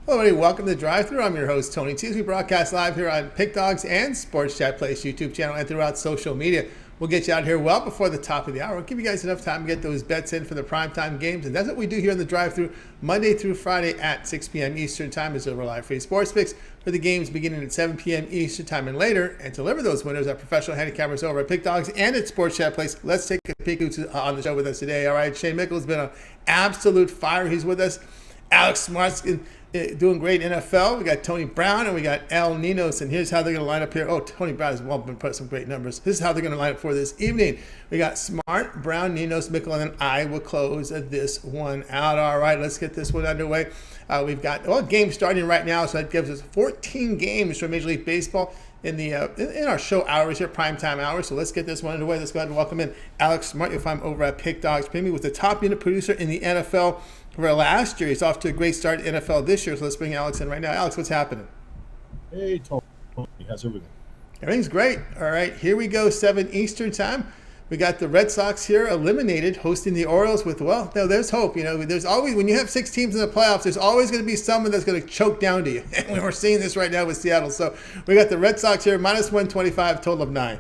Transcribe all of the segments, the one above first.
Hello, everybody. Welcome to the Drive-Thru. I'm your host, Tony T. We broadcast live here on Pickdog's and Sports Chat Place YouTube channel and throughout social media. We'll get you out here well before the top of the hour. We'll give you guys enough time to get those bets in for the primetime games. And that's what we do here on the Drive-Thru Monday through Friday at 6 p.m. Eastern Time as over live free sports picks for the games beginning at 7 p.m. Eastern Time and later. And to deliver those winners are professional handicappers over at Pickdogs and at Sports Chat Place. Let's take a peek who's on the show with us today. All right, Shane Mickle has been an absolute fire. He's with us. Alex Smart's doing great NFL. We got Tony Brown and we got Ninos, and here's how they're going to line up here. Oh, Tony Brown has been put some great numbers. This is how they're going to line up for this evening. We got Smart, Brown, Ninos, Mickle, and then I will close this one out. All right, let's get this one underway. We've got games starting right now, so that gives us 14 games for Major League Baseball in our show hours here, primetime hours. So let's get this one underway. Let's go ahead and welcome in Alex Smart. You'll find him over at Pickdogs Premium, with the top unit producer in the NFL. For last year, he's off to a great start in NFL this year. So let's bring Alex in right now. Alex, what's happening? Hey, Tony. How's everything? Everything's great. All right, here we go, 7 Eastern Time. We got the Red Sox here eliminated, hosting the Orioles with, well, no, there's hope. You know, there's always, when you have 6 teams in the playoffs, there's always going to be someone that's going to choke down to you. And we're seeing this right now with Seattle. So we got the Red Sox here, minus 125, total of 9.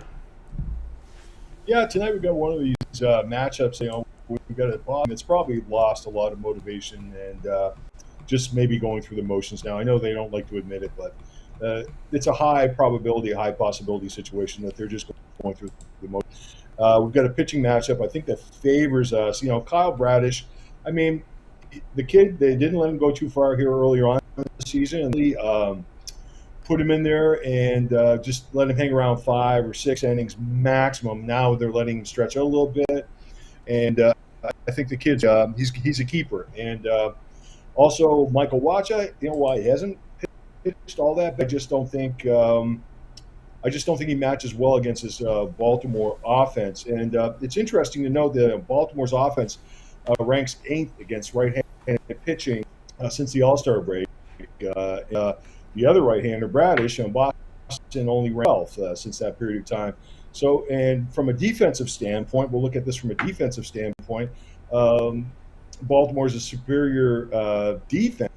Yeah, tonight we got one of these matchups, we've got a bottom that's probably lost a lot of motivation and just maybe going through the motions now. I know they don't like to admit it, but it's a high probability, high possibility situation that they're just going through the motions. We've got a pitching matchup, I think, that favors us. Kyle Bradish, I mean, the kid, they didn't let him go too far here earlier on in the season, and they put him in there and just let him hang around 5 or 6 innings maximum. Now they're letting him stretch out a little bit. And I think the kid's he's a keeper. And also Michael Wacha, why he hasn't pitched all that, but I just don't think he matches well against his Baltimore offense. And it's interesting to note that Baltimore's offense ranks 8th against right-handed pitching since the All-Star break. The other right-hander, Bradish, and Boston only ranked 12th since that period of time. So, and from a defensive standpoint, we'll look at this from a defensive standpoint. Baltimore is a superior defense.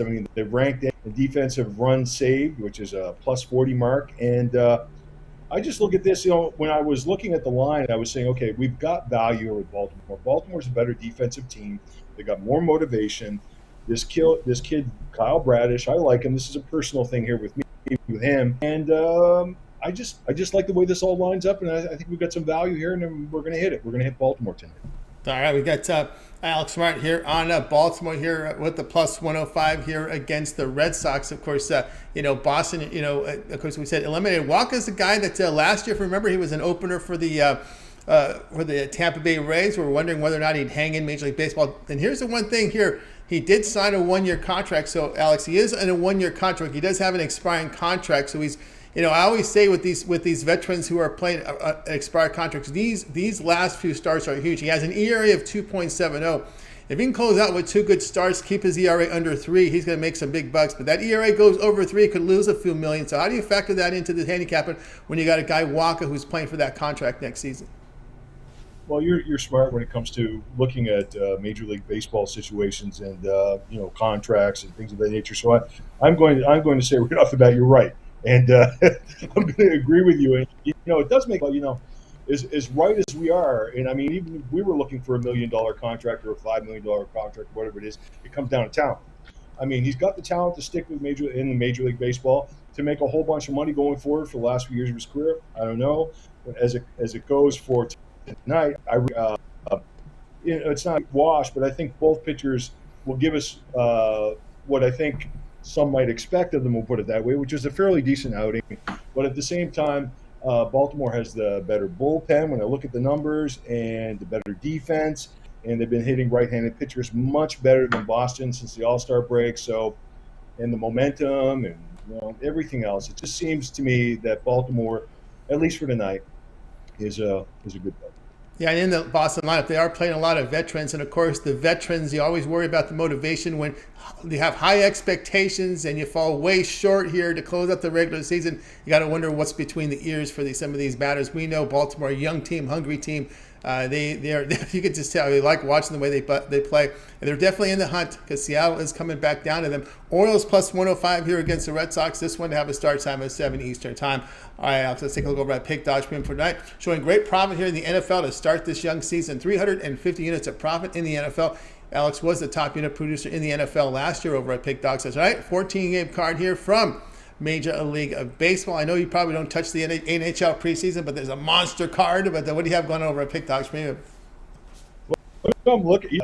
I mean, they've ranked in defensive runs saved, which is a plus 40 mark. And I just look at this, when I was looking at the line, I was saying, okay, we've got value here with Baltimore. Baltimore's a better defensive team. They got more motivation. This kid, Kyle Bradish, I like him. This is a personal thing here with him. And I just like the way this all lines up, and I think we've got some value here, and we're going to hit it. We're going to hit Baltimore tonight. All right, we got Alex Smart here on Baltimore here with the plus 105 here against the Red Sox. Of course, Boston, of course, we said eliminated. Walker's the guy that last year, if you remember, he was an opener for the Tampa Bay Rays. We're wondering whether or not he'd hang in Major League Baseball. And here's the one thing here. He did sign a 1-year contract. So, Alex, he is in a 1-year contract. He does have an expiring contract. So he's, I always say with these veterans who are playing expired contracts, these last few starts are huge. He has an ERA of 2.70. If he can close out with 2 good starts, keep his ERA under 3, he's going to make some big bucks. But that ERA goes over 3, could lose a few million. So how do you factor that into the handicapping when you got a guy Walker who's playing for that contract next season? Well, you're smart when it comes to looking at Major League Baseball situations and contracts and things of that nature. So I'm going to say right off the bat, you're right, and I'm going to agree with you. And it does make as right as we are, and I mean, even if we were looking for $1 million contract or a $5 million contract, whatever it is, it comes down to talent. I mean, he's got the talent to stick with in Major League Baseball, to make a whole bunch of money going forward for the last few years of his career. I don't know, but as it goes for tonight, it's not wash, but I think both pitchers will give us what I think some might expect of them, we'll put it that way, which is a fairly decent outing. But at the same time, Baltimore has the better bullpen when I look at the numbers, and the better defense, and they've been hitting right-handed pitchers much better than Boston since the All-Star break. So, and the momentum and everything else, it just seems to me that Baltimore, at least for tonight, is a good bet. Yeah, and in the Boston lineup, they are playing a lot of veterans. And, of course, the veterans, you always worry about the motivation when you have high expectations and you fall way short here to close out the regular season. You got to wonder what's between the ears for some of these batters. We know Baltimore, a young team, hungry team, They are you could just tell they like watching the way they play, and they're definitely in the hunt because Seattle is coming back down to them. Orioles plus 105 here against the Red Sox. This one to have a start time of 7 Eastern time. All right, Alex, let's take a look over at Pickdog premium for tonight. Showing great profit here in the NFL to start this young season. 350 units of profit in the NFL. Alex was the top unit producer in the NFL last year over at Pickdog. So tonight, 14-game card here from Major League of Baseball. I know you probably don't touch the NHL preseason, but there's a monster card. But what do you have going over at Pickdog's Premium? Well, I'm looking,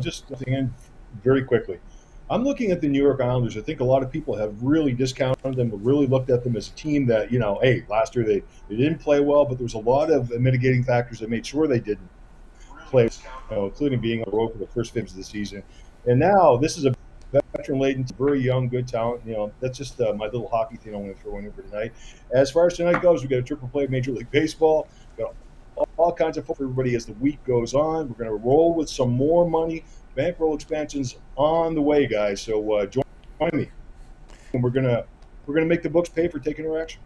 just in very quickly. I'm looking at the New York Islanders. I think a lot of people have really discounted them, but really looked at them as a team that, hey, last year they didn't play well, but there was a lot of mitigating factors that made sure they didn't play, including being on the road for the first games of the season. And now this is a veteran-laden, very young, good talent. That's just my little hockey thing I'm going to throw in here for tonight. As far as tonight goes, we got a triple play of Major League Baseball. We've got all kinds of football for everybody as the week goes on. We're going to roll with some more money. Bankroll expansions on the way, guys. So join me, and we're gonna make the books pay for taking our action.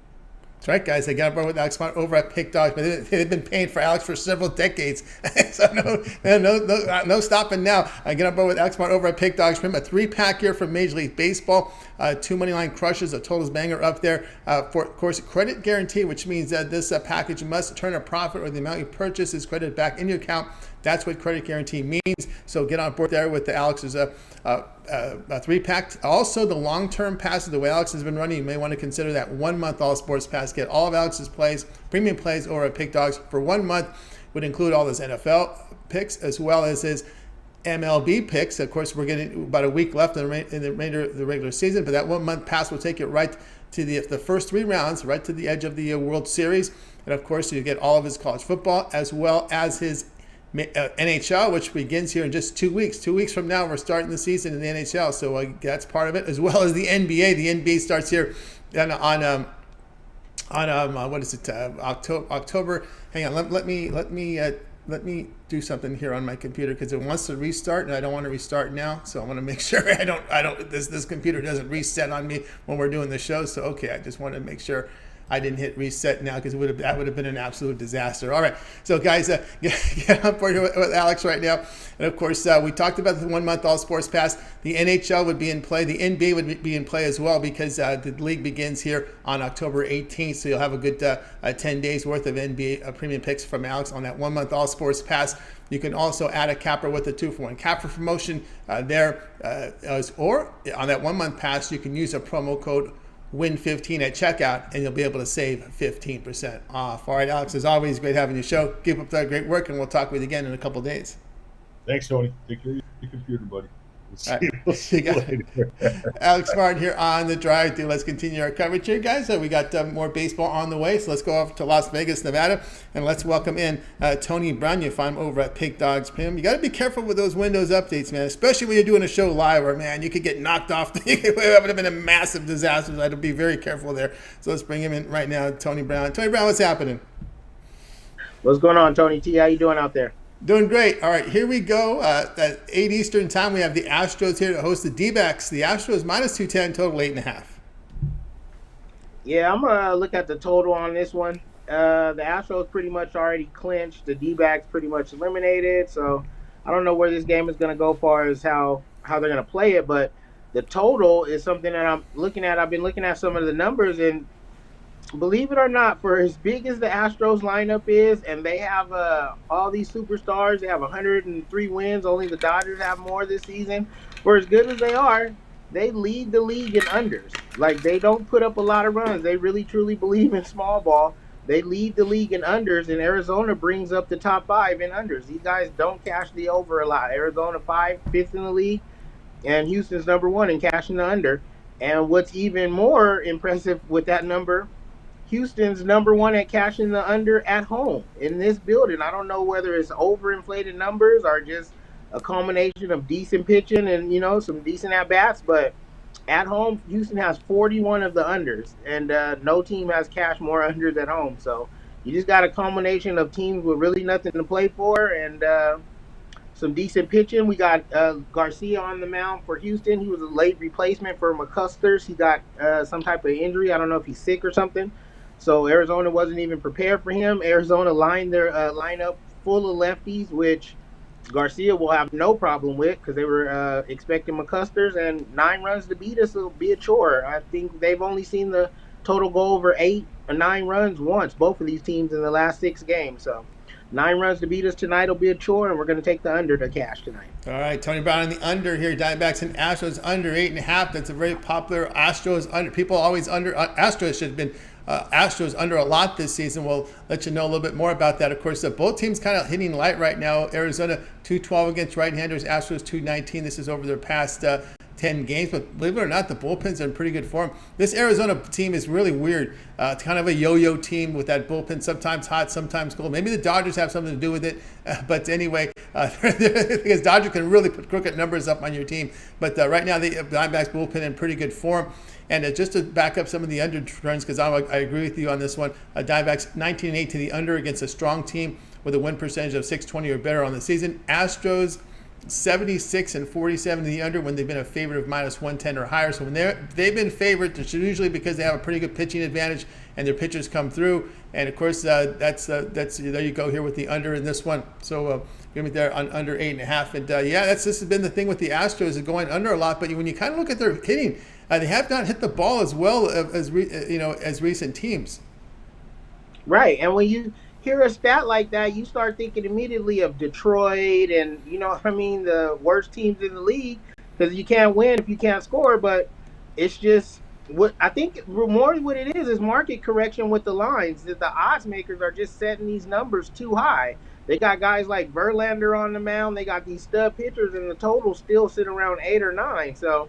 That's right, guys. I got with Alex over at Pickdog, but they've been paying for Alex for several decades. So no stopping now. I get on board with Alex over at Pickdog's Prim, a 3-pack here from Major League Baseball. 2 money line crushes, a totals banger up there. For, of course, credit guarantee, which means that this package must turn a profit or the amount you purchase is credited back in your account. That's what credit guarantee means. So get on board there with the Alex's a 3-pack. Also, the long-term passes, the way Alex has been running, you may want to consider that 1-month all sports pass. Get all of Alex's plays, premium plays over at Pickdogs for 1 month. Would include all his NFL picks as well as his MLB picks. Of course, we're getting about a week left in the remainder of the regular season, but that 1-month pass will take you right to the first 3 rounds, right to the edge of the World Series. And of course, you get all of his college football as well as his NHL, which begins here in just 2 weeks. 2 weeks from now, we're starting the season in the NHL, so that's part of it, as well as the NBA. The NBA starts here on what is it? October. Hang on, let me do something here on my computer because it wants to restart, and I don't want to restart now. So I want to make sure this computer doesn't reset on me when we're doing the show. So okay, I just want to make sure I didn't hit reset now because that would have been an absolute disaster. All right, so guys, get on board here with Alex right now. And of course, we talked about the 1-month all sports pass. The NHL would be in play. The NBA would be in play as well because the league begins here on October 18th. So you'll have a good 10 days worth of NBA premium picks from Alex on that 1-month all sports pass. You can also add a capper with a 2-for-1 capper promotion there. Or on that 1-month pass, you can use a promo code WIN15 at checkout, and you'll be able to save 15% off. All right, Alex, as always, great having you show. Keep up that great work, and we'll talk with you again in a couple days. Thanks, Tony. Take care of your computer, buddy. We'll see you later. Alex Martin here on the drive through. Let's continue our coverage here, guys. We got more baseball on the way, so let's go off to Las Vegas, Nevada, and let's welcome in Tony Brown. You find him over at Pickdog's Pim. You got to be careful with those Windows updates, man, especially when you're doing a show live where, man, you could get knocked off. It would have been a massive disaster. So I had to be very careful there. So let's bring him in right now, Tony Brown. Tony Brown, what's happening? What's going on, Tony T? How you doing out there? Doing great. All right, here we go. At 8 Eastern time, we have the Astros here to host the D-backs. The Astros minus 210, total 8.5. Yeah, I'm going to look at the total on this one. The Astros pretty much already clinched. The D-backs pretty much eliminated. So I don't know where this game is going to go as far as how they're going to play it. But the total is something that I'm looking at. I've been looking at some of the numbers, and believe it or not, for as big as the Astros lineup is, and they have all these superstars, they have 103 wins. Only the Dodgers have more this season. For as good as they are, they lead the league in unders. Like, they don't put up a lot of runs. They really, truly believe in small ball. They lead the league in unders, and Arizona brings up the top 5 in unders. These guys don't cash the over a lot. Arizona 5th in the league, and Houston's number 1 in cashing the under. And what's even more impressive with that number, Houston's number 1 at cashing the under at home in this building. I don't know whether it's overinflated numbers or just a combination of decent pitching and, some decent at-bats, but at home, Houston has 41 of the unders, and no team has cashed more unders at home. So you just got a combination of teams with really nothing to play for and some decent pitching. We got Garcia on the mound for Houston. He was a late replacement for McCuskers. He got some type of injury. I don't know if he's sick or something. So Arizona wasn't even prepared for him. Arizona lined their lineup full of lefties, which Garcia will have no problem with because they were expecting McCuskers, and 9 runs to beat us will be a chore. I think they've only seen the total go over 8 or 9 runs once, both of these teams in the last 6 games. So 9 runs to beat us tonight will be a chore, and we're going to take the under to cash tonight. All right, Tony Brown on the under here. Diamondbacks and Astros under 8.5. That's a very popular Astros under. People always under. Astros should have been Astros under a lot this season. We'll let you know a little bit more about that. Of course, both teams kind of hitting light right now. Arizona 212 against right-handers. Astros 219. This is over their past 10 games, but believe it or not, the bullpens are in pretty good form. This Arizona team is really weird. It's kind of a yo-yo team with that bullpen, sometimes hot, sometimes cold. Maybe the Dodgers have something to do with it, but anyway, because Dodgers can really put crooked numbers up on your team. But right now, the Diamondbacks bullpen in pretty good form. And just to back up some of the under trends, because I agree with you on this one, Diamondbacks 19-8 to the under against a strong team with a win percentage of .620 or better on the season. Astros 76-47 to the under when they've been a favorite of -110 or higher. So when they've been favored, it's usually because they have a pretty good pitching advantage and their pitchers come through. And of course, that's there you go here with the under in this one. So give me there on under 8.5. And this has been the thing with the Astros, is going under a lot. But when you kind of look at their hitting, they have not hit the ball as well as recent teams. Right, and when you hear a stat like that, you start thinking immediately of Detroit and, the worst teams in the league, because you can't win if you can't score. But it's just what I think more what it is market correction with the lines, that the odds makers are just setting these numbers too high. They got guys like Verlander on the mound. They got these stud pitchers, and the total still sit around 8 or 9. So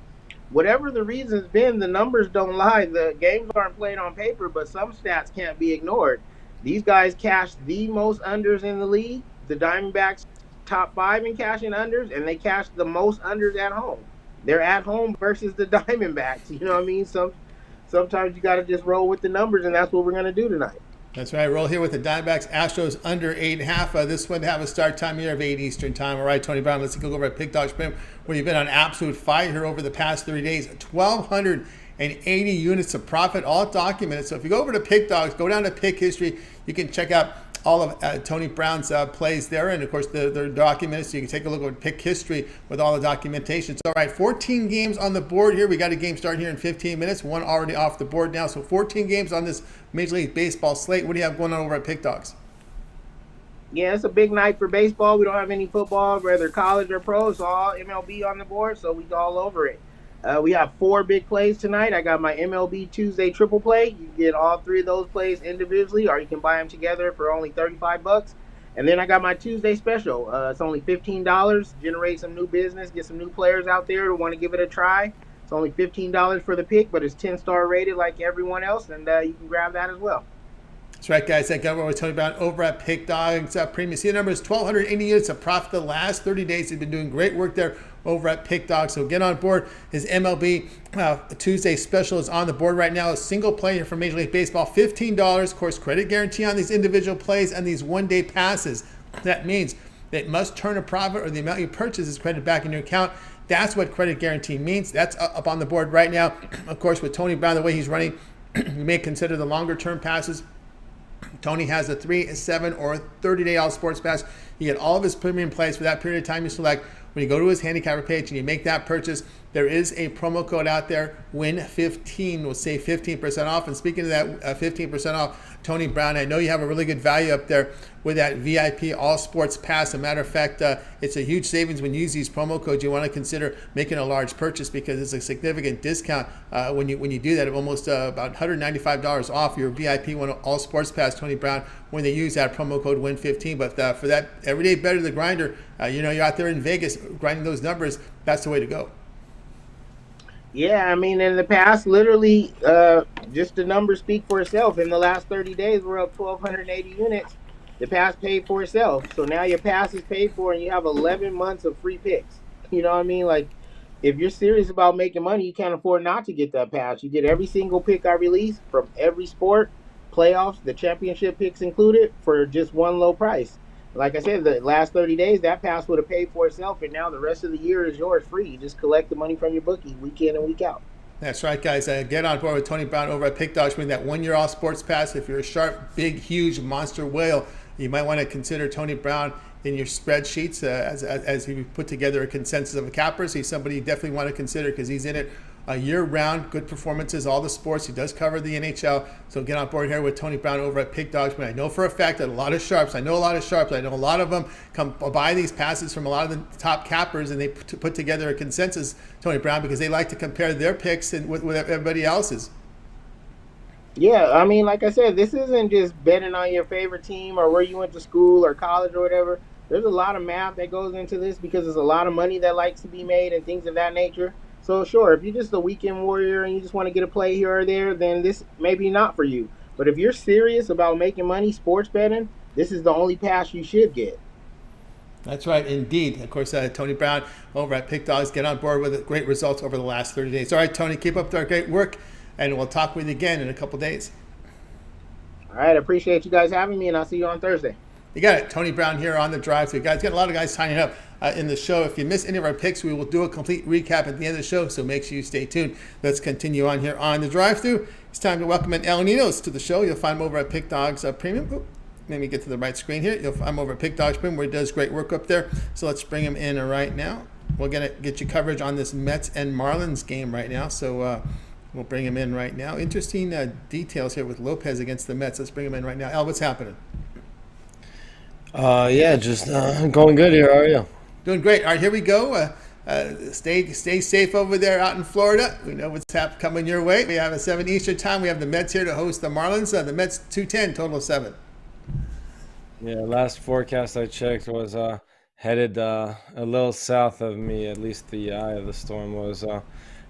whatever the reason's been, the numbers don't lie. The games aren't played on paper, but some stats can't be ignored. These guys cashed the most unders in the league. The Diamondbacks top 5 in cashing unders, and they cashed the most unders at home. They're at home versus the Diamondbacks. You know what I mean? Sometimes you got to just roll with the numbers, and that's what we're going to do tonight. That's right. Roll here with the Diamondbacks. Astros under 8.5. This one have a start time here of 8 Eastern time. All right, Tony Brown, let's go over at Pickdog Sprint, where you've been on absolute fire here over the past 30 days. 1,280 units of profit, all documented. So if you go over to Pickdogs, go down to Pick History, you can check out all of Tony Brown's plays there, and of course they're documented, so you can take a look at Pick History with all the documentation. So, all right, 14 games on the board here. We got a game starting here in 15 minutes. One already off the board now, so 14 games on this Major League Baseball slate. What do you have going on over at Pickdogs? Yeah, it's a big night for baseball. We don't have any football, whether college or pro. It's all MLB on the board, so we all over it. We have 4 big plays tonight. I got my MLB Tuesday triple play. You can get all 3 of those plays individually, or you can buy them together for only $35. And then I got my Tuesday special. It's only $15. Generate some new business, get some new players out there who want to give it a try. It's only $15 for the pick, but it's 10-star rated like everyone else, and you can grab that as well. That's right, guys. That got what we're talking about over at Pickdog's premium. See, the number is 1,280 units of profit the last 30 days. They've been doing great work there over at Pickdog. So get on board. His MLB Tuesday special is on the board right now. A single play from Major League Baseball, $15. Of course, credit guarantee on these individual plays and these one-day passes. That means they must turn a profit, or the amount you purchase is credited back in your account. That's what credit guarantee means. That's up on the board right now. Of course, with Tony Brown, the way he's running, you may consider the longer-term passes. Tony has a 3, 7, or 30-day all sports pass. You get all of his premium plays for that period of time you select. When you go to his handicapper page and you make that purchase, there is a promo code out there, WIN15, will save 15% off. And speaking of that 15% off, Tony Brown, I know you have a really good value up there with that VIP All Sports Pass. As a matter of fact, it's a huge savings when you use these promo codes. You want to consider making a large purchase because it's a significant discount when you do that, of almost about $195 off your VIP All Sports Pass, Tony Brown, when they use that promo code WIN15. But for that everyday better the grinder, you're out there in Vegas grinding those numbers, that's the way to go. Yeah, I mean, in the past, literally, just the numbers speak for itself. In the last 30 days, we're up 1,280 units. The pass paid for itself. So now your pass is paid for, and you have 11 months of free picks. You know what I mean? Like, if you're serious about making money, you can't afford not to get that pass. You get every single pick I release from every sport, playoffs, the championship picks included, for just one low price. Like I said, the last 30 days, that pass would have paid for itself, and now the rest of the year is yours free. You just collect the money from your bookie week in and week out. That's right, guys. Get on board with Tony Brown over at Pickdog. Bring that 1 year all sports pass. If you're a sharp, big, huge monster whale, you might want to consider Tony Brown in your spreadsheets as he put together a consensus of the cappers. He's somebody you definitely want to consider because he's in it year-round, good performances, all the sports. He does cover the NHL. So get on board here with Tony Brown over at Pickdog. But I know for a fact that a lot of sharps, I know a lot of them come buy these passes from a lot of the top cappers, and they put together a consensus, Tony Brown, because they like to compare their picks with everybody else's. Yeah, I mean, like I said, this isn't just betting on your favorite team or where you went to school or college or whatever. There's a lot of math that goes into this because there's a lot of money that likes to be made and things of that nature. So sure, if you're just a weekend warrior and you just want to get a play here or there, then this may be not for you. But if you're serious about making money sports betting, this is the only pass you should get. That's right, indeed. Of course, Tony Brown over at Pickdogs. Get on board with great results over the last 30 days. All right, Tony, keep up our great work, and we'll talk with you again in a couple days. All right, I appreciate you guys having me, and I'll see you on Thursday. You got it. Tony Brown here on the drive. So you guys got a lot of guys signing up in the show. If you miss any of our picks, we will do a complete recap at the end of the show. So make sure you stay tuned. Let's continue on here on the drive-through. It's time to welcome in Ninos to the show. You'll find him over at Pickdogs Premium. Oop, let me get to the right screen here. You'll find him over at Pickdogs Premium where he does great work up there. So let's bring him in right now. We're going to get you coverage on this Mets and Marlins game right now. So we'll bring him in right now. Interesting details here with Lopez against the Mets. Let's bring him in right now. What's happening? Yeah, just going good here. How are you? Doing great. All right, here we go. Stay safe over there out in Florida. We know what's coming your way. We have a 7 Eastern time. We have the Mets here to host the Marlins. The Mets 210, total of 7. Yeah, last forecast I checked was headed a little south of me. At least the eye of the storm was.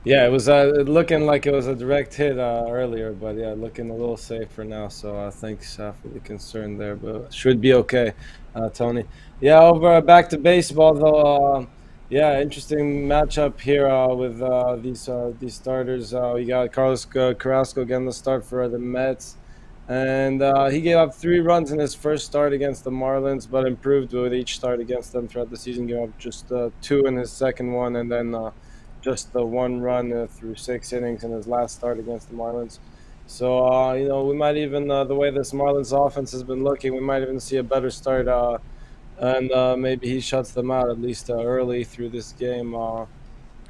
Yeah, it was looking like it was a direct hit earlier, but yeah, looking a little safer now. So thanks for the concern there, but should be okay, Tony. Yeah, over back to baseball though. Yeah, interesting matchup here with these starters. We got Carlos Carrasco getting the start for the Mets, and he gave up 3 runs in his first start against the Marlins, but improved with each start against them throughout the season. Gave up just 2 in his second one, and then just the 1 run through 6 innings in his last start against the Marlins. So, we might even, the way this Marlins offense has been looking, we might even see a better start, and maybe he shuts them out at least early through this game.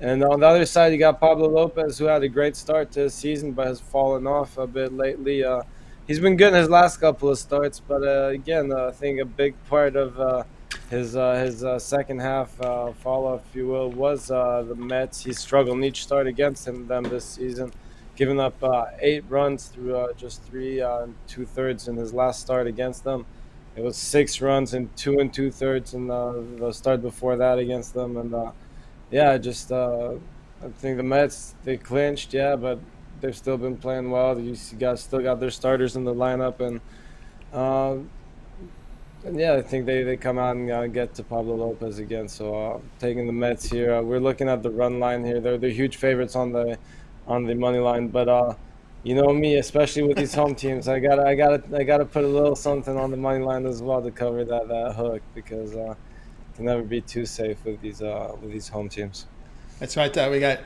And on the other side, you got Pablo Lopez, who had a great start to his season, but has fallen off a bit lately. He's been good in his last couple of starts, but again, I think a big part of his second half fall off, if you will, was the Mets. He struggled in each start against them this season, giving up 8 runs through just 3 and 2/3 in his last start against them. It was 6 runs in 2 2/3 in the start before that against them, and I think the Mets, they clinched, but they've still been playing well. You still got their starters in the lineup, and yeah, I think they come out and get to Pablo Lopez again. So taking the Mets here. We're looking at the run line here. They're huge favorites on the money line, but you know me, especially with these home teams, I gotta put a little something on the money line as well to cover that hook, because can never be too safe with these home teams. That's right. We got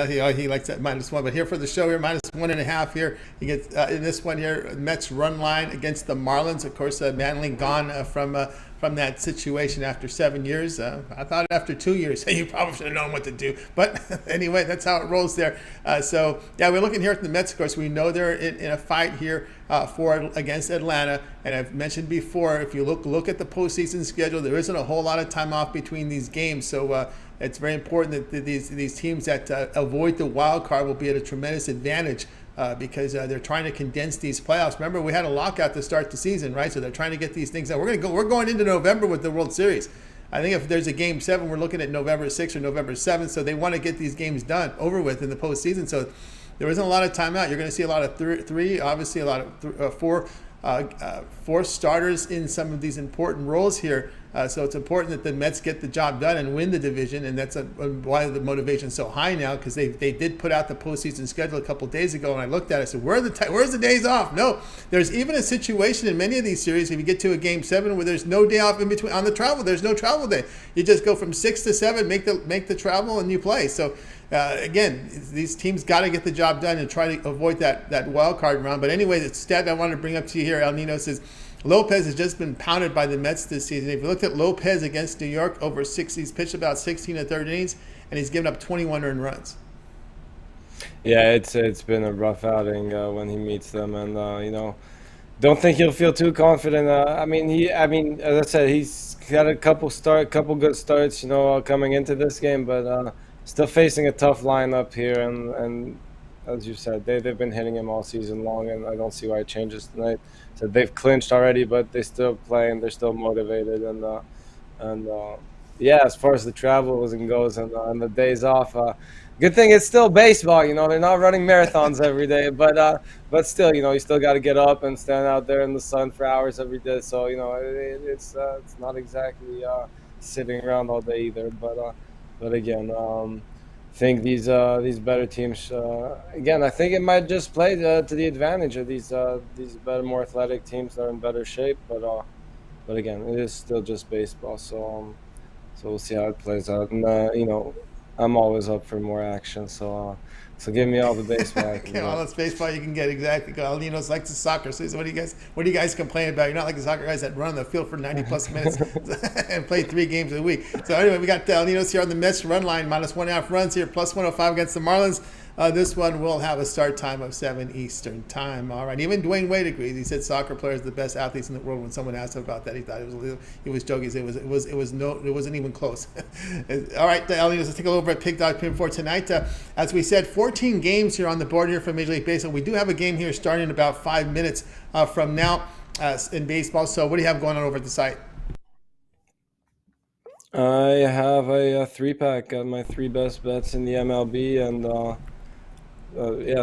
he likes that -1, but here for the show here, -1.5 here. You get in this one here, Mets run line against the Marlins. Of course, Manley gone from that situation after 7 years. I thought after 2 years, you probably should have known what to do. But anyway, that's how it rolls there. So yeah, we're looking here at the Mets. Of course, we know they're in a fight here against Atlanta. And I've mentioned before, if you look at the postseason schedule, there isn't a whole lot of time off between these games. So it's very important that these teams that avoid the wild card will be at a tremendous advantage because they're trying to condense these playoffs. Remember, we had a lockout to start the season, right? So they're trying to get these things out. We're going into November with the World Series. I think if there's a Game 7, we're looking at November 6th or November 7th. So they want to get these games done, over with in the postseason. So there isn't a lot of time out. You're going to see a lot of three, obviously a lot of four starters in some of these important roles here. So it's important that the Mets get the job done and win the division, and that's why the motivation's so high now, because they did put out the postseason schedule a couple of days ago, and I looked at it and said, where's the days off? No, there's even a situation in many of these series, if you get to a Game 7 where there's no day off in between on the travel, there's no travel day. You just go from 6 to 7, make the travel, and you play. So again, these teams got to get the job done and try to avoid that wild card round. But anyway, the stat I wanted to bring up to you here, El Ninos, is Lopez has just been pounded by the Mets this season. If you looked at Lopez against New York over 6, he's pitched about 16 to 30 innings, and he's given up 21 earned runs. Yeah, it's been a rough outing when he meets them, and don't think he'll feel too confident. I mean, as I said, he's got a couple good starts, coming into this game, but still facing a tough lineup here, and as you said, they've been hitting him all season long, and I don't see why it changes tonight. So they've clinched already, but they still play and they're still motivated, and yeah, as far as the travel goes and the days off. Good thing it's still baseball, they're not running marathons every day, but still, you still got to get up and stand out there in the sun for hours every day. So, it's not exactly sitting around all day either. But again, I think these better teams, again, I think it might just play to the advantage of these better, more athletic teams that are in better shape. But again, it is still just baseball. So we'll see how it plays out. And, I'm always up for more action, so give me all the baseball I can get. All this baseball you can get, exactly. Ninos likes the soccer. So what do you guys complain about? You're not like the soccer guys that run the field for 90-plus minutes and play 3 games a week. So anyway, we got Ninos here on the Mets run line, -1.5 runs here, plus 105 against the Marlins. This one will have a start time of 7 Eastern time. All right. Even Dwayne Wade agrees. He said soccer players are the best athletes in the world. When someone asked him about that, he thought he was joking. It wasn't even close. All right, let's take a look over at Pickdog Pin for tonight. As we said, 14 games here on the board here for Major League Baseball. We do have a game here starting in about 5 minutes from now in baseball. So what do you have going on over at the site? I have a 3-pack of my 3 best bets in the MLB, and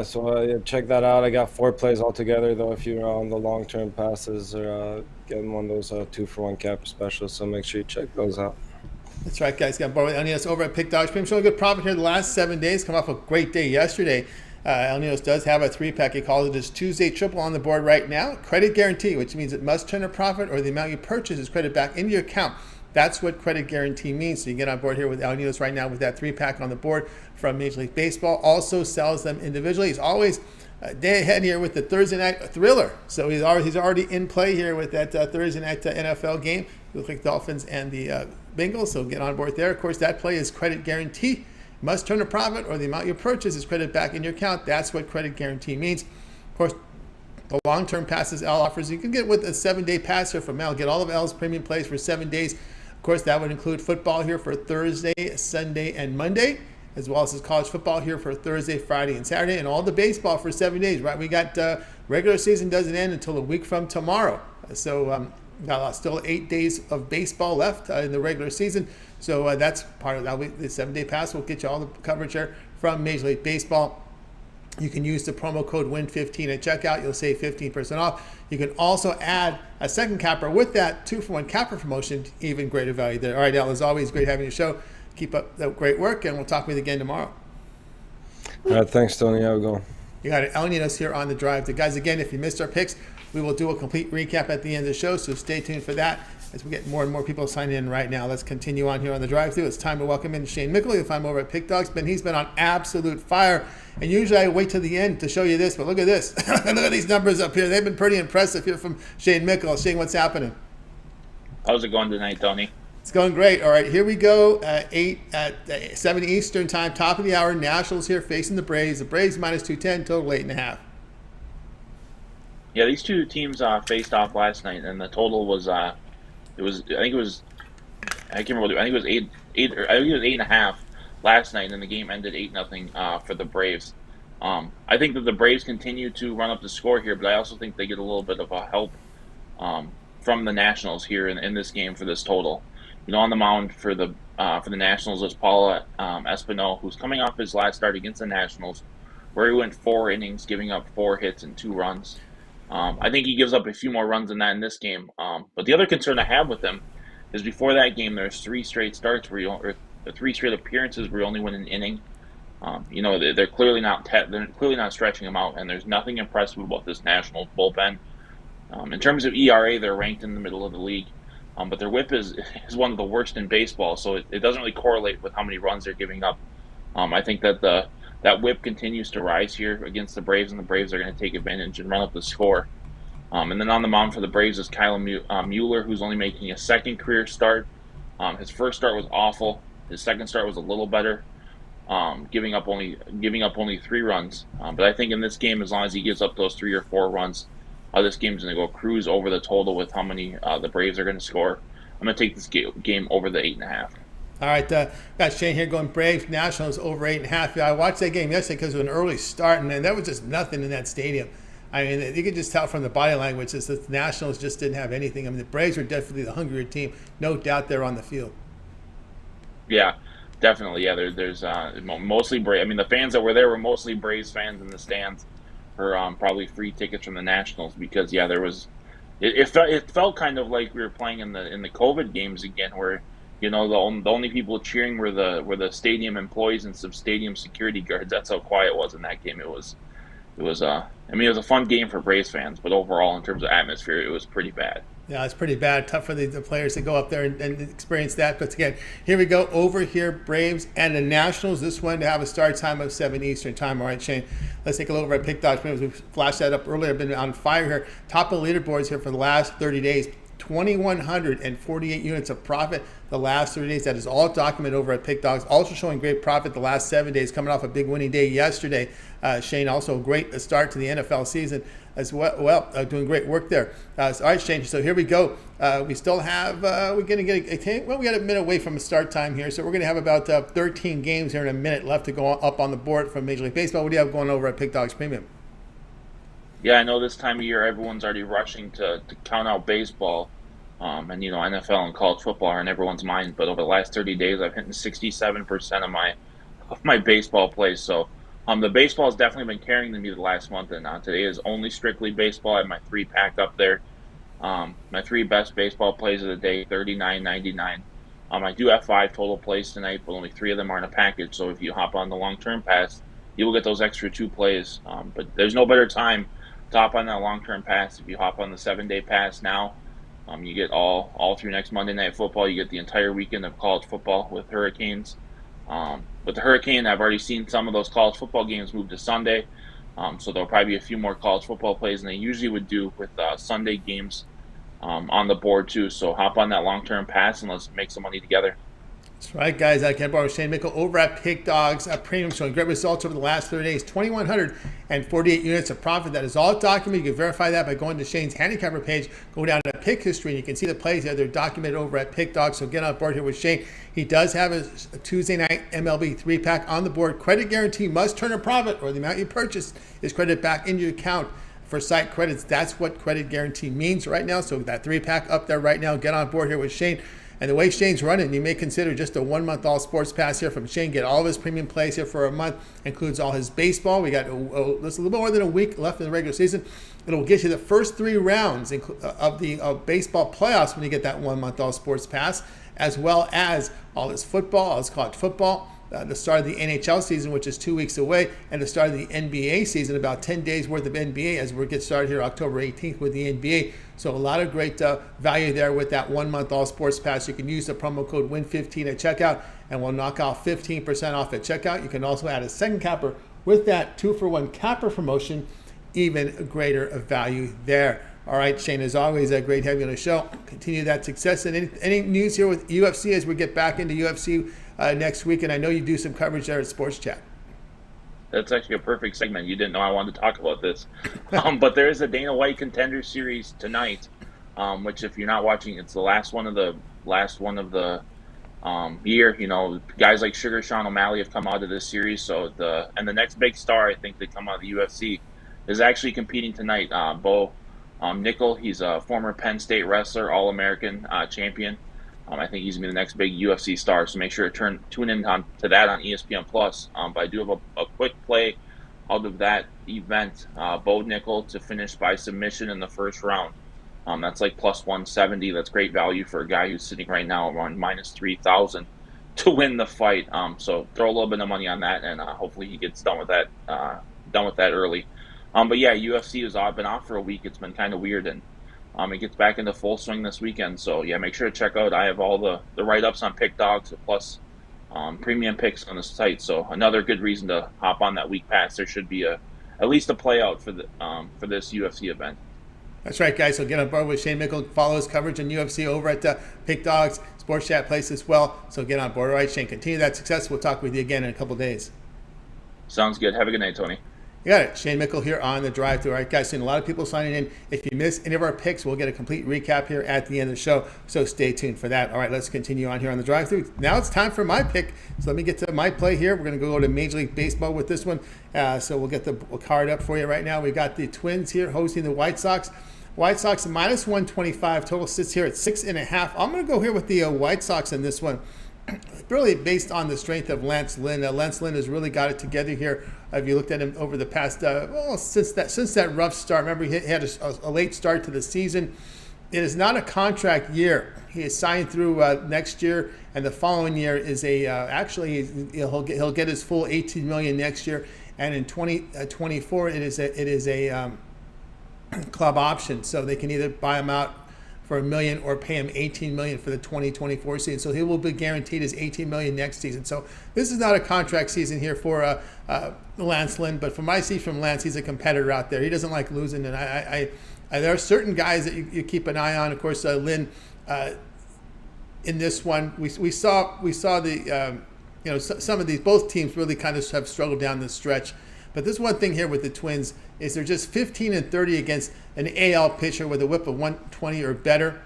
so check that out. I got 4 plays altogether, though, if you're on the long-term passes or getting one of those 2-for-1 capper specials, so make sure you check those out. That's right, guys. Got board with Ninos over at Pickdog. Been showing good profit here the last 7 days. Come off a great day yesterday. Ninos does have a 3-pack. He calls it his Tuesday triple on the board right now. Credit guarantee, which means it must turn a profit or the amount you purchase is credited back into your account. That's what credit guarantee means. So you get on board here with Ninos right now with that 3-pack on the board from Major League Baseball. Also sells them individually. He's always a day ahead here with the Thursday night thriller. So he's already in play here with that Thursday night NFL game. You look like Dolphins and the Bengals. So get on board there. Of course, that play is credit guarantee. Must turn a profit or the amount you purchase is credited back in your account. That's what credit guarantee means. Of course, the long-term passes Al offers, you can get with a 7-day pass here from Al. Get all of Al's premium plays for 7 days. Of course, that would include football here for Thursday, Sunday, and Monday, as well as his college football here for Thursday, Friday, and Saturday, and all the baseball for 7 days, right? We got regular season doesn't end until a week from tomorrow. So got still 8 days of baseball left in the regular season. So that's part of that. The 7-day pass will get you all the coverage there from Major League Baseball. You can use the promo code WIN15 at checkout. You'll save 15% off. You can also add a second capper with that 2-for-1 capper promotion. Even greater value there. All right, Al, as always, great having you show. Keep up that great work, and we'll talk with you again tomorrow. All right, thanks, Tony. Have a good one. You got it. El Ninos here on the drive. Guys, again, if you missed our picks, we will do a complete recap at the end of the show, so stay tuned for that as we get more and more people signing in right now. Let's continue on here on the drive-thru. It's time to welcome in Shane Mickle. You'll find him over at Pickdogs. He's been on absolute fire. And usually I wait till the end to show you this, but look at this. Look at these numbers up here. They've been pretty impressive here from Shane Mickle. Shane, what's happening? How's it going tonight, Tony? It's going great. All right, here we go. 7 Eastern time, top of the hour. Nationals here facing the Braves. The Braves -210, total 8.5. Yeah, these two teams faced off last night, and the total was I think it was 8.5 last night, and the game ended 8-0 for the Braves. I think that the Braves continue to run up the score here, but I also think they get a little bit of a help from the Nationals here in this game for this total. On the mound for the Nationals is Paul Espino, who's coming off his last start against the Nationals, where he went 4 innings, giving up 4 hits and 2 runs. I think he gives up a few more runs than that in this game. But the other concern I have with him is before that game, there's 3 straight starts or 3 straight appearances where you only win an inning. They're clearly not stretching him out, and there's nothing impressive about this Nationals bullpen. In terms of ERA, they're ranked in the middle of the league, but their WHIP is one of the worst in baseball, so it doesn't really correlate with how many runs they're giving up. I think that that WHIP continues to rise here against the Braves, and the Braves are going to take advantage and run up the score. And then on the mound for the Braves is Kyle Mueller, who's only making a second career start. His first start was awful. His second start was a little better, giving up only 3 runs. But I think in this game, as long as he gives up those 3 or 4 runs, this game's going to go cruise over the total with how many the Braves are going to score. I'm going to take this game over the 8.5. All right, got Shane here going Braves Nationals over 8.5. I watched that game yesterday because of an early start, and there was just nothing in that stadium. I mean, you could just tell from the body language that the Nationals just didn't have anything. I mean, the Braves were definitely the hungrier team. No doubt they're on the field. Yeah, definitely. Yeah, there's mostly Braves. I mean, the fans that were there were mostly Braves fans in the stands for probably free tickets from the Nationals because, yeah, there was – it felt kind of like we were playing in the COVID games again where – the only people cheering were the stadium employees and some stadium security guards. That's how quiet it was in that game. It was a fun game for Braves fans, but overall in terms of atmosphere, it was pretty bad. Yeah, it's pretty bad. Tough for the players to go up there and experience that. But again, here we go over here, Braves and the Nationals. This one to have a start time of 7 Eastern time. All right, Shane, let's take a look over at Pickdog. We flashed that up earlier. I've been on fire here. Top of the leaderboards here for the last 30 days. 2,148 units of profit the last 30 days. That is all documented over at Pickdogs. Also showing great profit the last 7 days, coming off a big winning day yesterday. Shane, also a great start to the NFL season as well. Doing great work there. All right, Shane, so here we go. We still have, we're going to get we got a minute away from the start time here, so we're going to have about 13 games here in a minute left to go up on the board from Major League Baseball. What do you have going over at Pickdogs Premium? Yeah, I know this time of year everyone's already rushing to count out baseball, and NFL and college football are in everyone's mind. But over the last 30 days, I've hit 67% of my baseball plays. So the baseball has definitely been carrying me the last month, and today is only strictly baseball. I have my 3-pack up there. My 3 best baseball plays of the day, $39.99. I do have 5 total plays tonight, but only 3 of them are in a package. So if you hop on the long-term pass, you will get those extra 2 plays. But there's no better time to hop on that long-term pass. If you hop on the 7-day pass now, you get all through next Monday Night Football. You get the entire weekend of college football with Hurricanes. With the Hurricane, I've already seen some of those college football games move to Sunday. So there'll probably be a few more college football plays than they usually would do with Sunday games on the board too. So hop on that long-term pass and let's make some money together. That's right, guys. I can't borrow Shane Mickle over at Pickdogs Premium, showing great results over the last 30 days. 2,148 units of profit. That is all documented. You can verify that by going to Shane's Handicapper page, go down to Pick History, and you can see the plays there. They're documented over at Pickdogs. So get on board here with Shane. He does have a Tuesday night MLB 3-pack on the board. Credit guarantee must turn a profit, or the amount you purchase is credited back into your account for site credits. That's what credit guarantee means right now. So that 3-pack up there right now. Get on board here with Shane. And the way Shane's running, you may consider just a 1-month all sports pass here from Shane. Get all of his premium plays here for a month. Includes all his baseball. We got just a little bit more than a week left in the regular season. It'll get you the first 3 rounds of the baseball playoffs when you get that 1-month all sports pass, as well as all his football, all his college football, the start of the NHL season, which is 2 weeks away, and the start of the NBA season, about 10 days worth of NBA as we get started here October 18th with the NBA. So a lot of great value there with that 1-month all sports pass. You can use the promo code WIN15 at checkout, and we'll knock out 15% off at checkout. You can also add a second capper with that 2-for-1 capper promotion, even greater value there. All right, Shane, as always, great having you on the show. Continue that success. And any news here with UFC as we get back into UFC next week? And I know you do some coverage there at Sports Chat. That's actually a perfect segment. You didn't know I wanted to talk about this. But there is a Dana White Contender Series tonight, which if you're not watching, it's the last one of the year. Guys like Sugar Sean O'Malley have come out of this series. So the next big star, I think, that come out of the UFC is actually competing tonight. Bo Nickle, he's a former Penn State wrestler, All-American champion. I think he's going to be the next big UFC star, so make sure to tune in to that on ESPN+. But I do have a quick play out of that event. Bo Nickle to finish by submission in the first round. That's like plus 170. That's great value for a guy who's sitting right now around minus 3,000 to win the fight. So throw a little bit of money on that, and hopefully he gets done with that early. But yeah, UFC has been off for a week. It's been kind of weird, and it gets back into full swing this weekend. So yeah, make sure to check out. I have all the write-ups on Pickdogs plus premium picks on the site. So another good reason to hop on that week pass. There should be at least a play out for this UFC event. That's right, guys. So get on board with Shane Mickle. Follow his coverage on UFC over at Pickdog's Sports Chat Place as well. So get on board. All right, Shane, continue that success. We'll talk with you again in a couple of days. Sounds good. Have a good night, Tony. You got it. Shane Mickle here on the drive-thru. All right, guys, seeing a lot of people signing in. If you miss any of our picks, we'll get a complete recap here at the end of the show. So stay tuned for that. All right, let's continue on here on the drive-thru. Now it's time for my pick. So let me get to my play here. We're going to go to Major League Baseball with this one. So we'll get the card up for you right now. We've got the Twins here hosting the White Sox. White Sox minus 125. Total sits here at 6.5. I'm going to go here with the White Sox in this one. Really based on the strength of Lance Lynn. Lance Lynn has really got it together here. If you looked at him over the past, since that rough start, remember he had a late start to the season. It is not a contract year. He is signed through next year, and the following year is he'll get his full $18 million next year, and in 2024 it is a club option, so they can either buy him out for $1 million or pay him $18 million for the 2024 season. So he will be guaranteed his $18 million next season. So this is not a contract season here for Lance Lynn, but from my seat from Lance, he's a competitor out there. He doesn't like losing, and I there are certain guys that you keep an eye on. Of course, Lynn in this one, we saw the some of these, both teams really kind of have struggled down the stretch. But this one thing here with the Twins is they're just 15-30 against an AL pitcher with a whip of 120 or better.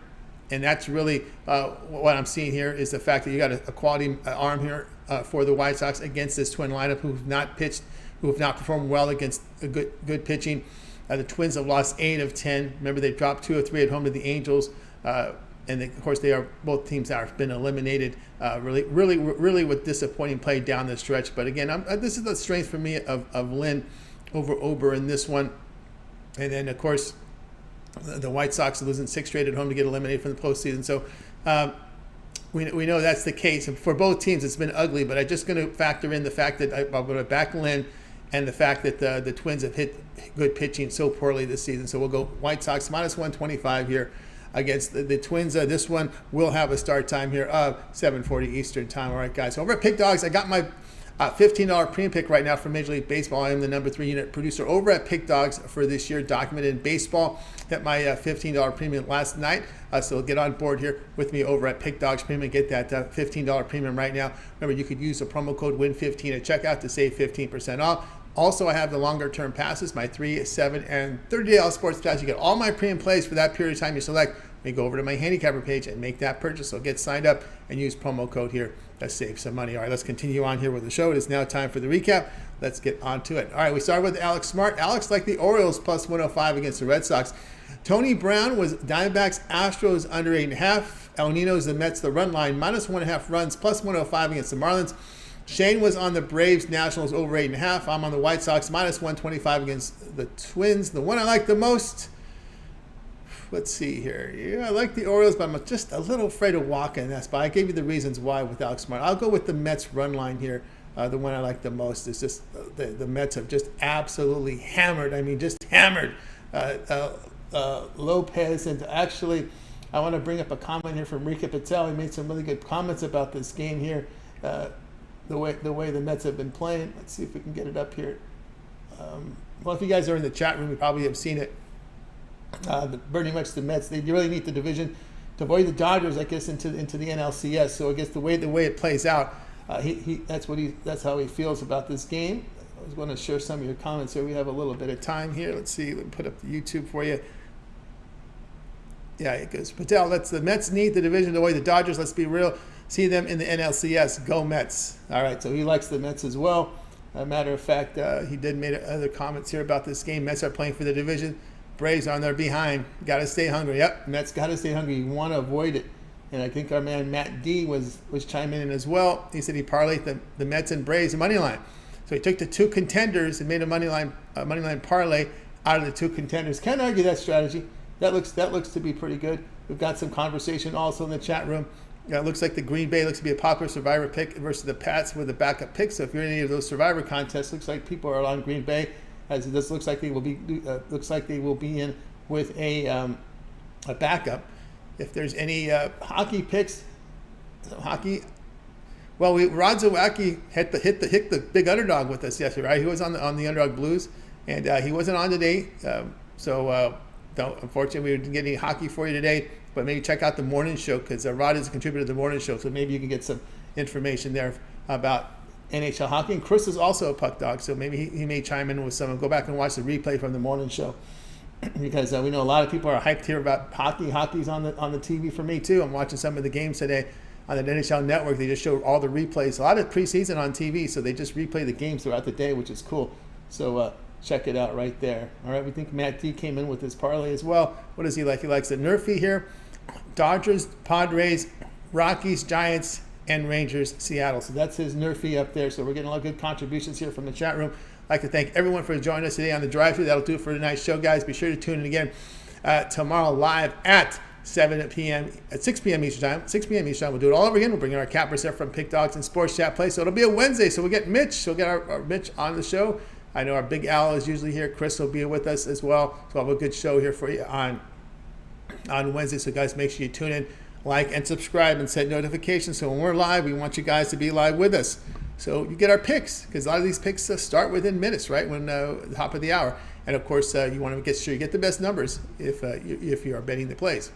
And that's really what I'm seeing here is the fact that you got a quality arm here for the White Sox against this Twin lineup who have not pitched, who have not performed well against a good pitching. The Twins have lost 8 of 10. Remember, they dropped 2 of 3 at home to the Angels. And of course, both teams have been eliminated really with disappointing play down the stretch. But again, this is the strength for me of Lynn over Ober in this one. And then, of course, the White Sox are losing 6 straight at home to get eliminated from the postseason. So we know that's the case. And for both teams, it's been ugly. But I'm just going to factor in the fact that I'm going to back Lynn and the fact that the Twins have hit good pitching so poorly this season. So we'll go White Sox minus 125 here against the Twins. This one will have a start time here of 7:40 Eastern time. All right, guys. So over at Pick Dogs, I got my $15 premium pick right now for Major League Baseball. I am the number 3 unit producer over at Pick Dogs for this year, documented in baseball. Hit my $15 premium last night. So get on board here with me over at Pick Dogs Premium. Get that $15 premium right now. Remember, you could use the promo code WIN15 at checkout to save 15% off. Also, I have the longer-term passes, my 3, 7, and 30-day all sports pass. You get all my premium plays for that period of time you select. You go over to my Handicapper page and make that purchase. So get signed up and use promo code here to save some money. All right, let's continue on here with the show. It is now time for the recap. Let's get on to it. All right, we started with Alex Smart. Alex liked the Orioles plus 105 against the Red Sox. Tony Brown was Diamondbacks, Astros under 8.5. El Ninos, the Mets, the run line, minus 1.5 runs, plus 105 against the Marlins. Shane was on the Braves, Nationals over 8.5. I'm on the White Sox, minus 125 against the Twins. The one I like the most, let's see here. Yeah, I like the Orioles, but I'm just a little afraid of walking that spot. I gave you the reasons why with Alex Smart. I'll go with the Mets run line here. The one I like the most is just the Mets have just absolutely hammered. I mean, just hammered Lopez. And actually, I want to bring up a comment here from Rika Patel. He made some really good comments about this game here. The way the Mets have been playing. Let's see if we can get it up here. Well, if you guys are in the chat room, you probably have seen it. Pretty much the Mets, they really need the division to avoid the Dodgers, I guess, into the NLCS. So I guess the way it plays out, that's how he feels about this game. I was going to share some of your comments here. We have a little bit of time here. Let's see. Let me put up the YouTube for you. Yeah, it goes. Patel, the Mets need the division to avoid the Dodgers. Let's be real. See them in the NLCS. Go Mets. All right, so he likes the Mets as well. As a matter of fact, he did make other comments here about this game. Mets are playing for the division. Braves on their behind. Got to stay hungry. Yep, Mets got to stay hungry. You want to avoid it. And I think our man Matt D was chiming in as well. He said he parlayed the Mets and Braves money line. So he took the 2 contenders and made a money line parlay out of the 2 contenders. Can't argue that strategy. That looks to be pretty good. We've got some conversation also in the chat room. It looks like the Green Bay looks to be a popular Survivor pick versus the Pats with a backup pick. So if you're in any of those Survivor contests, looks like people are on Green Bay, as it does looks like they will be in with a backup. If there's any hockey picks, hockey. Well, Rod Zawacky hit the big underdog with us yesterday, right? He was on the Underdog Blues, and he wasn't on today. So Unfortunately, we didn't get any hockey for you today, but maybe check out the morning show because Rod is a contributor to the morning show, so maybe you can get some information there about NHL hockey. And Chris is also a puck dog, so maybe he may chime in with some and go back and watch the replay from the morning show because we know a lot of people are hyped here about hockey. Hockey's on the TV for me too. I'm watching some of the games today on the NHL Network. They just show all the replays. A lot of preseason on TV, so they just replay the games throughout the day, which is cool. So check it out right there. All right, we think Matt D came in with his parlay as well. What does he like? He likes the Nerfy here. Dodgers, Padres, Rockies, Giants, and Rangers, Seattle. So that's his Nerfy up there. So we're getting a lot of good contributions here from the chat room. I'd like to thank everyone for joining us today on the drive-thru. That'll do it for tonight's show, guys. Be sure to tune in again tomorrow live at 6 p.m. Eastern Time. 6 p.m. Eastern Time. We'll do it all over again. We'll bring in our cappers there from Pickdogs and Sports Chat Play. So it'll be a Wednesday. So we'll get Mitch. We'll get our Mitch on the show. I know our Big Al is usually here. Chris will be with us as well. So we'll have a good show here for you on Wednesday. So guys, make sure you tune in, like, and subscribe, and set notifications. So when we're live, we want you guys to be live with us. So you get our picks, because a lot of these picks start within minutes, right, when the top of the hour. And of course, you want to get sure you get the best numbers if you are betting the plays.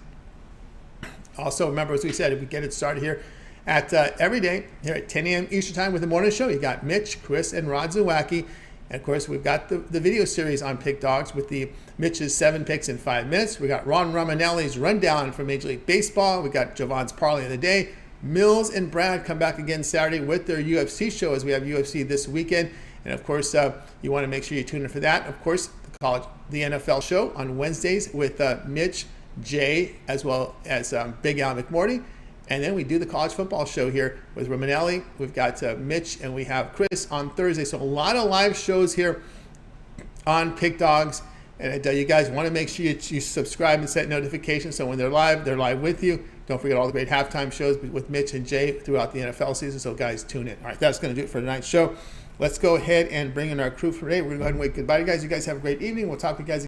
Also, remember, as we said, if we get it started here at every day here at 10 a.m. Eastern Time with the morning show, you got Mitch, Chris, and Rod Zawacky. And of course, we've got the video series on Pick Dogs with the Mitch's 7 picks in 5 minutes. We got Ron Romanelli's rundown from Major League Baseball. We got Javon's parlay of the day. Mills and Brad come back again Saturday with their UFC show as we have UFC this weekend. And of course, you want to make sure you tune in for that. Of course, the NFL show on Wednesdays with Mitch, Jay, as well as Big Al McMorty. And then we do the college football show here with Romanelli. We've got Mitch, and we have Chris on Thursday. So a lot of live shows here on Pick Dogs. And you guys want to make sure you subscribe and set notifications so when they're live with you. Don't forget all the great halftime shows with Mitch and Jay throughout the NFL season. So guys, tune in. All right, that's going to do it for tonight's show. Let's go ahead and bring in our crew for today. We're going to go ahead and wait goodbye to you guys. You guys have a great evening. We'll talk to you guys